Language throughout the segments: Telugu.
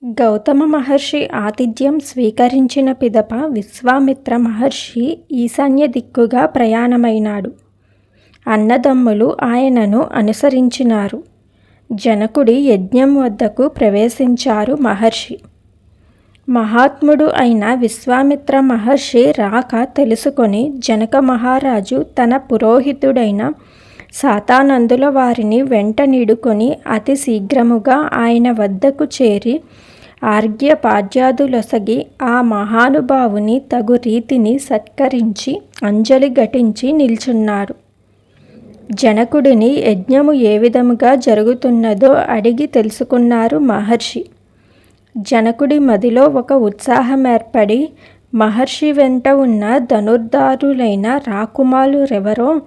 గౌతమ మహర్షి ఆతిథ్యం స్వీకరించిన పిదప విశ్వామిత్ర మహర్షి ఈశాన్య దిక్కుగా ప్రయాణమైనాడు. అన్నదమ్ములు ఆయనను అనుసరించినారు. జనకుడి యజ్ఞం వద్దకు ప్రవేశించారు మహర్షి. మహాత్ముడు అయిన విశ్వామిత్ర మహర్షి రాక తెలుసుకొని జనక మహారాజు తన పురోహితుడైన శాతానందుల వారిని వెంట నిడుకొని అతి శీఘ్రముగా ఆయన వద్దకు చేరి ఆర్ఘ్యపాద్యాదులొసగి ఆ మహానుభావుని తగు రీతిని సత్కరించి అంజలి ఘటించి నిల్చున్నాడు. జనకుడిని యజ్ఞము ఏ విధముగా జరుగుతున్నదో అడిగి తెలుసుకున్నారు మహర్షి. జనకుడి మదిలో ఒక ఉత్సాహమేర్పడి మహర్షి వెంట ఉన్న ధనుర్ధారులైన రాకుమారులెవరో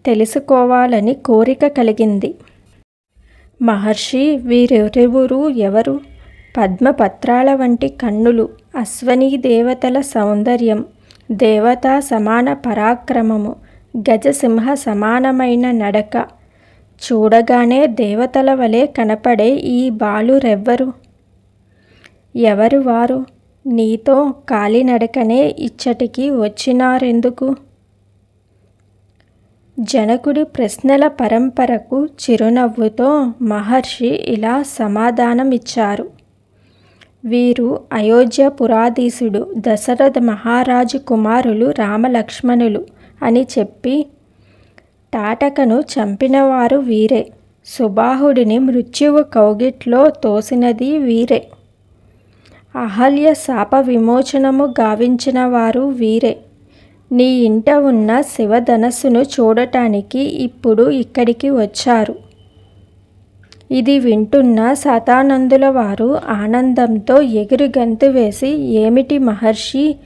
తెలుసుకోవాలని కోరిక కలిగింది. మహర్షి, వీరిరువురు ఎవరు? పద్మపత్రాల వంటి కన్నులు, అశ్వనీ దేవతల సౌందర్యం, దేవతా సమాన పరాక్రమము, గజసింహ సమానమైన నడక, చూడగానే దేవతల వలె కనపడే ఈ బాలురెవ్వరు? ఎవరు వారు? నీతో కాలినడకనే ఇచ్చటికి వచ్చినారెందుకు? జనకుడి ప్రశ్నల పరంపరకు చిరునవ్వుతో మహర్షి ఇలా సమాధానమిచ్చారు. వీరు అయోధ్యపురాధీశుడు దశరథ మహారాజు కుమారులు రామలక్ష్మణులు అని చెప్పి తాటకను చంపినవారు వీరే. సుబాహుడిని మృత్యువు కౌగిట్లో తోసినది వీరే. అహల్య శాప విమోచనము గావించిన వారు వీరే. నీ ఇంట ఉన్న శివధనస్సును చూడటానికి ఇప్పుడు ఇక్కడికి వచ్చారు. ఇది వింటున్న శతానందుల వారు ఆనందంతో ఎగిరి గంతు వేసి, ఏమిటి మహర్షి,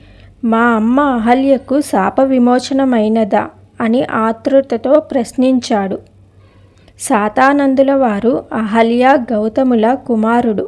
మా అమ్మ అహల్యకు శాప విమోచనమైనదా అని ఆతృతతో ప్రశ్నించాడు. శతానందుల వారు అహల్య గౌతముల కుమారుడు.